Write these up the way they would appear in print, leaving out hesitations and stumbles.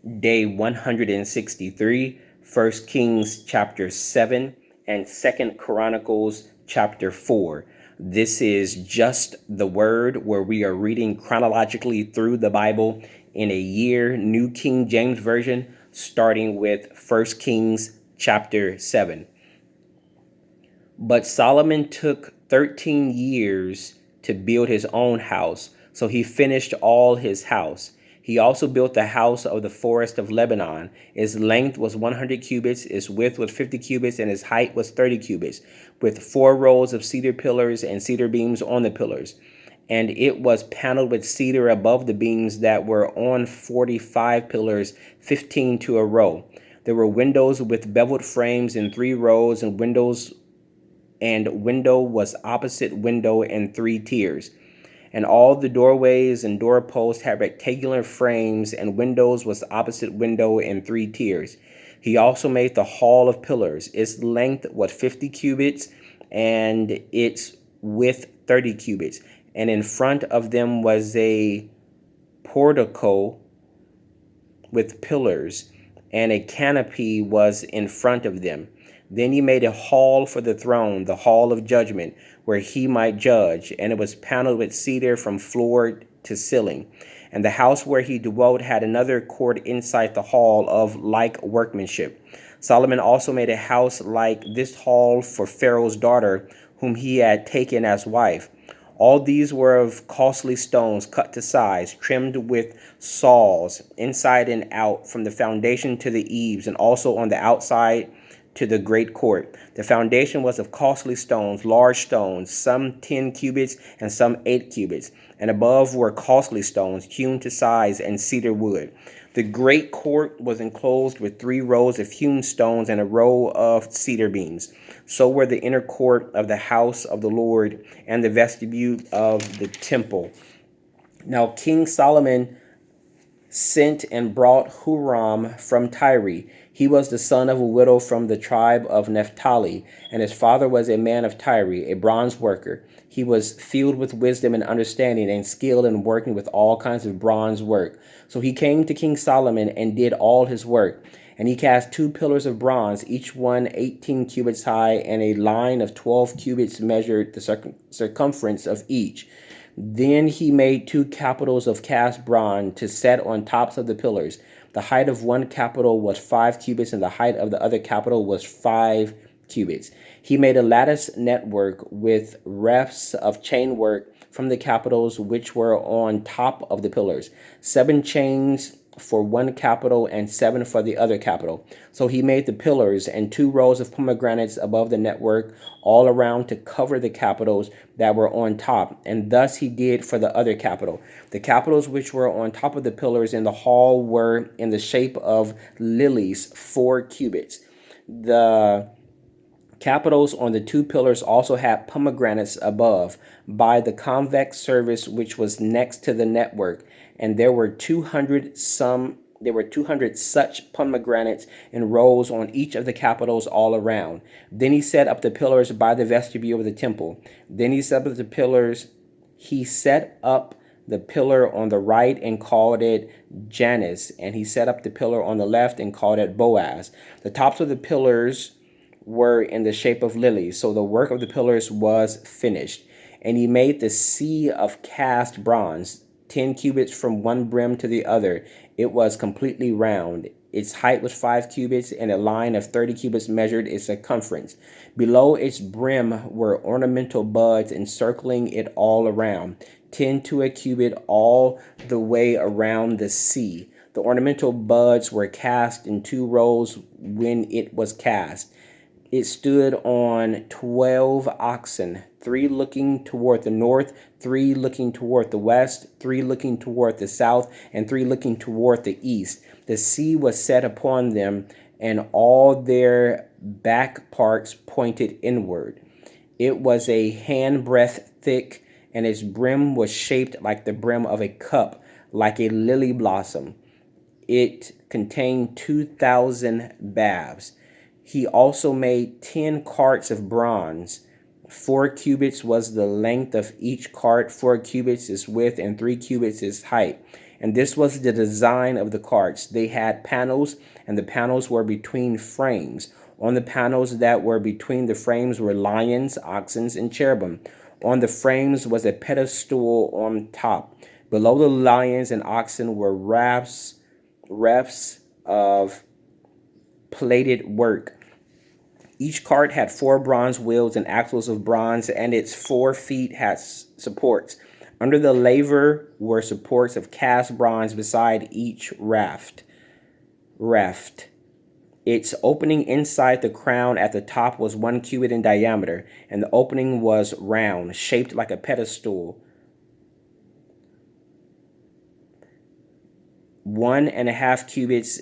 day 163, 1 Kings chapter 7, and 2 Chronicles chapter 4. This is Just the Word, where we are reading chronologically through the Bible in a year, New King James Version, starting with 1 Kings chapter 7. But Solomon took 13 years to build his own house, so he finished all his house. He also built the house of the forest of Lebanon. Its length was 100 cubits, its width was 50 cubits, and its height was 30 cubits, with 4 rows of cedar pillars and cedar beams on the pillars. And it was paneled with cedar above the beams that were on 45 pillars, 15 to a row. There were windows with beveled frames in 3 rows, and window was opposite window in 3 tiers. And all the doorways and doorposts had rectangular frames, and windows was opposite window in 3 tiers. He also made the hall of pillars. Its length was 50 cubits, and its width 30 cubits. And in front of them was a portico with pillars, and a canopy was in front of them. Then he made a hall for the throne, the hall of judgment, where he might judge, and it was paneled with cedar from floor to ceiling. And the house where he dwelt had another court inside the hall of like workmanship. Solomon also made a house like this hall for Pharaoh's daughter, whom he had taken as wife. All these were of costly stones cut to size, trimmed with saws, inside and out, from the foundation to the eaves, and also on the outside to the great court. The foundation was of costly stones, large stones, some 10 cubits and some 8 cubits, and above were costly stones, hewn to size, and cedar wood. The great court was enclosed with 3 rows of hewn stones and a row of cedar beams. So were the inner court of the house of the Lord and the vestibule of the temple. Now King Solomon sent and brought Huram from Tyre. He was the son of a widow from the tribe of Naphtali, and his father was a man of Tyre, a bronze worker. He was filled with wisdom and understanding and skilled in working with all kinds of bronze work. So he came to King Solomon and did all his work. And he cast 2 pillars of bronze, each one 18 cubits high, and a line of 12 cubits measured the circumference of each. Then he made 2 capitals of cast bronze to set on tops of the pillars. The height of one capital was 5 cubits, and the height of the other capital was 5 cubits. He made a lattice network with refs of chain work from the capitals which were on top of the pillars, 7 chains for one capital and 7 for the other capital. So he made the pillars and 2 rows of pomegranates above the network all around to cover the capitals that were on top, and thus he did for the other capital. The capitals which were on top of the pillars in the hall were in the shape of lilies, 4 cubits. The capitals on the 2 pillars also had pomegranates above by the convex surface which was next to the network, and there were 200 such pomegranates in rows on each of the capitals all around. Then he set up the pillars by the vestibule of the temple. Then he set up the pillars. He set up the pillar on the right and called it Janus, and he set up the pillar on the left and called it Boaz. The tops of the pillars were in the shape of lilies, so the work of the pillars was finished. And he made the sea of cast bronze, 10 cubits from one brim to the other. It was completely round. Its height was 5 cubits, and a line of 30 cubits measured its circumference. Below its brim were ornamental buds encircling it all around, 10 to a cubit all the way around the sea. The ornamental buds were cast in 2 rows when it was cast. It stood on 12 oxen, 3 looking toward the north, 3 looking toward the west, 3 looking toward the south, and 3 looking toward the east. The sea was set upon them, and all their back parts pointed inward. It was a handbreadth thick, and its brim was shaped like the brim of a cup, like a lily blossom. It contained 2,000 baths. He also made 10 carts of bronze. 4 cubits was the length of each cart, 4 cubits its width, and 3 cubits its height. And this was the design of the carts. They had panels, and the panels were between frames. On the panels that were between the frames were lions, oxen, and cherubim. On the frames was a pedestal on top. Below the lions and oxen were rafts of plated work. Each cart had 4 bronze wheels and axles of bronze, and its 4 feet had supports. Under the laver were supports of cast bronze beside each raft. Its opening inside the crown at the top was 1 cubit in diameter, and the opening was round, shaped like a pedestal, 1.5 cubits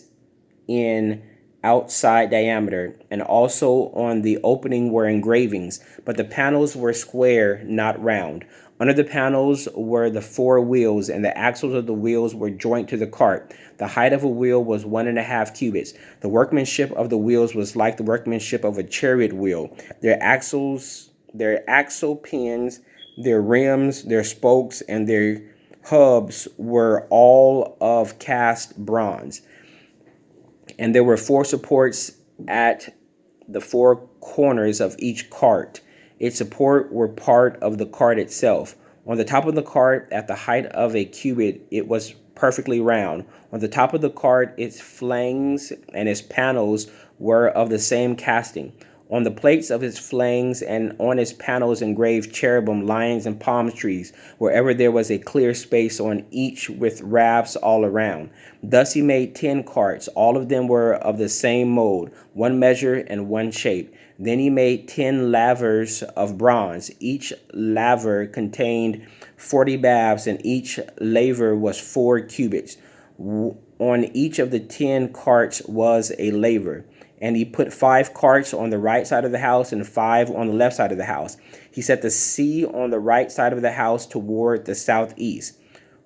in outside diameter, and also on the opening were engravings, but the panels were square, not round. Under the panels were the 4 wheels, and the axles of the wheels were joined to the cart. The height of a wheel was 1.5 cubits. The workmanship of the wheels was like the workmanship of a chariot wheel. Their axle pins, their rims, their spokes, and their hubs were all of cast bronze. And there were 4 supports at the 4 corners of each cart. Its support were part of the cart itself. On the top of the cart, at the height of a cubit, it was perfectly round. On the top of the cart, its flanges and its panels were of the same casting. On the plates of its flanges and on its panels engraved cherubim, lions, and palm trees, wherever there was a clear space on each with rafts all around. Thus he made 10 carts. All of them were of the same mold, 1 measure and 1 shape. Then he made 10 lavers of bronze. Each laver contained 40 baths, and each laver was 4 cubits. On each of the 10 carts was a laver. And he put 5 carts on the right side of the house and 5 on the left side of the house. He set the sea on the right side of the house toward the southeast.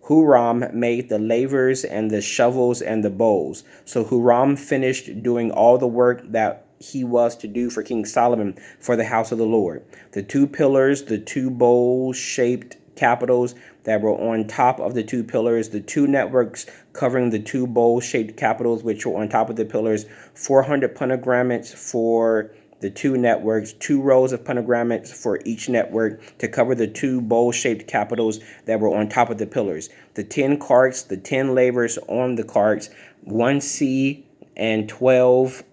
Huram made the lavers and the shovels and the bowls. So Huram finished doing all the work that he was to do for King Solomon for the house of the Lord. The 2 pillars, the 2 bowl-shaped capitals that were on top of the 2 pillars, the 2 networks covering the 2 bowl-shaped capitals which were on top of the pillars, 400 pomegranates for the 2 networks, 2 rows of pomegranates for each network to cover the 2 bowl-shaped capitals that were on top of the pillars, the 10 carts, the 10 lavers on the carts, 1 sea and 12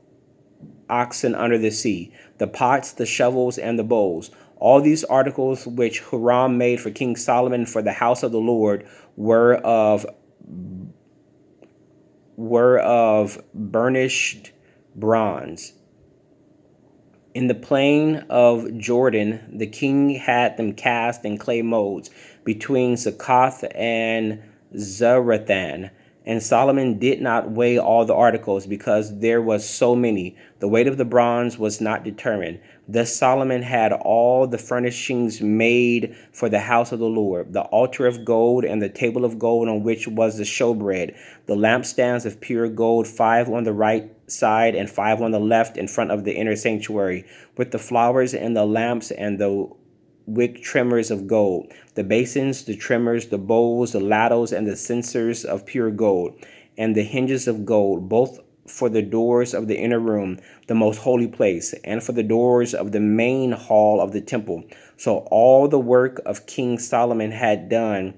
oxen under the sea, the pots, the shovels, and the bowls. All these articles which Huram made for King Solomon for the house of the Lord were of burnished bronze. In the plain of Jordan, the king had them cast in clay molds between Succoth and Zarethan. And Solomon did not weigh all the articles because there was so many. The weight of the bronze was not determined. Thus Solomon had all the furnishings made for the house of the Lord, the altar of gold and the table of gold on which was the showbread, the lampstands of pure gold, 5 on the right side and 5 on the left in front of the inner sanctuary, with the flowers and the lamps and the wick trimmers of gold, the basins, the trimmers, the bowls, the ladles, and the censers of pure gold, and the hinges of gold, both for the doors of the inner room, the most holy place, and for the doors of the main hall of the temple. So all the work that King Solomon had done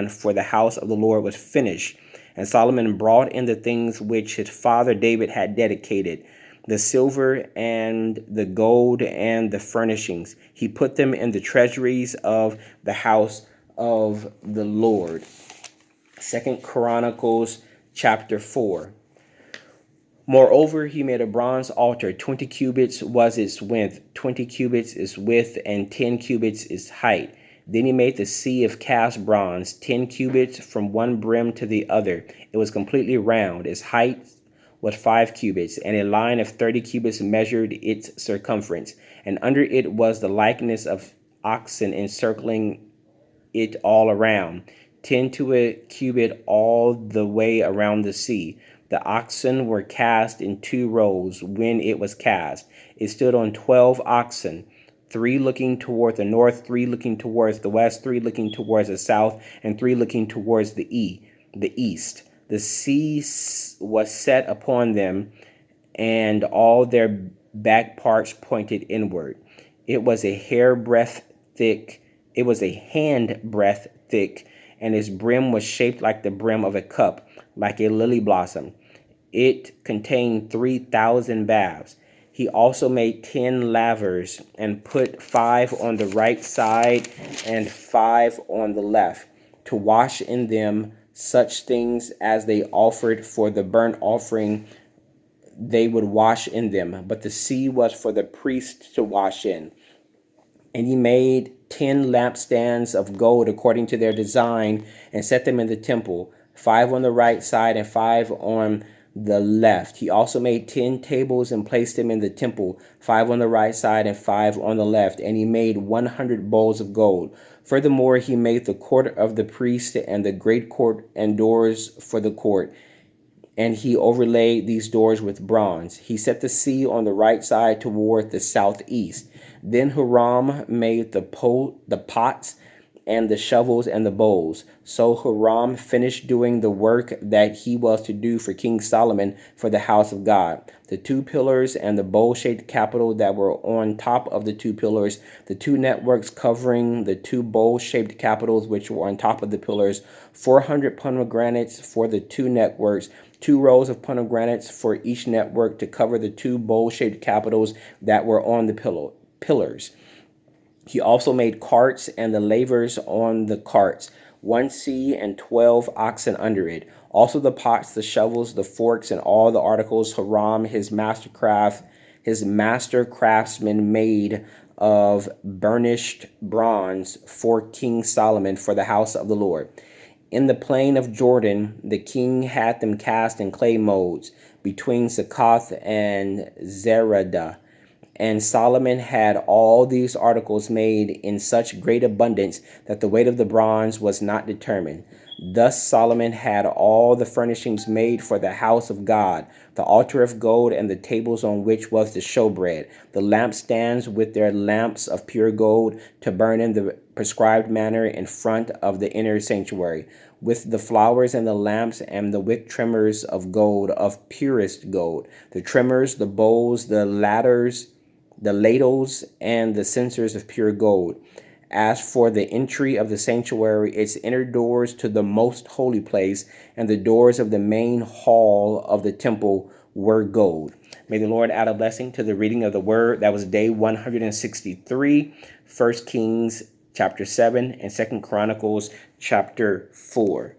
for the house of the Lord was finished. And Solomon brought in the things which his father David had dedicated, the silver and the gold and the furnishings. He put them in the treasuries of the house of the Lord. 2 Chronicles chapter 4. Moreover, he made a bronze altar. 20 cubits was its width, 20 cubits its width, and 10 cubits its height. Then he made the sea of cast bronze, 10 cubits from one brim to the other. It was completely round. Its height was 5 cubits, and a line of 30 cubits measured its circumference. And under it was the likeness of oxen encircling it all around, 10 to a cubit all the way around the sea. The oxen were cast in 2 rows when it was cast. It stood on 12 oxen, 3 looking toward the north, 3 looking towards the west, 3 looking towards the south, and 3 looking towards the east. The sea was set upon them, and all their back parts pointed inward. It was a hairbreadth thick. It was a handbreadth thick, and its brim was shaped like the brim of a cup, like a lily blossom. It contained 3,000 baths. He also made 10 lavers and put 5 on the right side and 5 on the left, to wash in them such things as they offered for the burnt offering. They would wash in them, but the sea was for the priests to wash in. And he made 10 lampstands of gold according to their design, and set them in the temple, 5 on the right side and 5 on the left. He also made 10 tables and placed them in the temple, 5 on the right side and 5 on the left. And he made 100 bowls of gold. Furthermore, he made the court of the priest and the great court and doors for the court, and he overlaid these doors with bronze. He set the sea on the right side toward the southeast. Then Huram made the pots and the shovels and the bowls. So Huram finished doing the work that he was to do for King Solomon for the house of God. The 2 pillars and the bowl-shaped capital that were on top of the 2 pillars, the 2 networks covering the 2 bowl-shaped capitals which were on top of the pillars, 400 pomegranates for the 2 networks, 2 rows of pomegranates for each network to cover the 2 bowl-shaped capitals that were on the pillars. He also made carts and the lavers on the carts, 1 sea and 12 oxen under it. Also the pots, the shovels, the forks, and all the articles Huram, his master craftsman, made of burnished bronze for King Solomon for the house of the Lord. In the plain of Jordan, the king had them cast in clay molds between Succoth and Zeradah. And Solomon had all these articles made in such great abundance that the weight of the bronze was not determined. Thus Solomon had all the furnishings made for the house of God, the altar of gold and the tables on which was the showbread, the lampstands with their lamps of pure gold to burn in the prescribed manner in front of the inner sanctuary, with the flowers and the lamps and the wick trimmers of gold, of purest gold, the trimmers, the bowls, the ladders, the ladles, and the censers of pure gold. As for the entry of the sanctuary, its inner doors to the most holy place, and the doors of the main hall of the temple were gold. May the Lord add a blessing to the reading of the word. That was day 163, 1 Kings chapter 7 and 2 Chronicles chapter 4.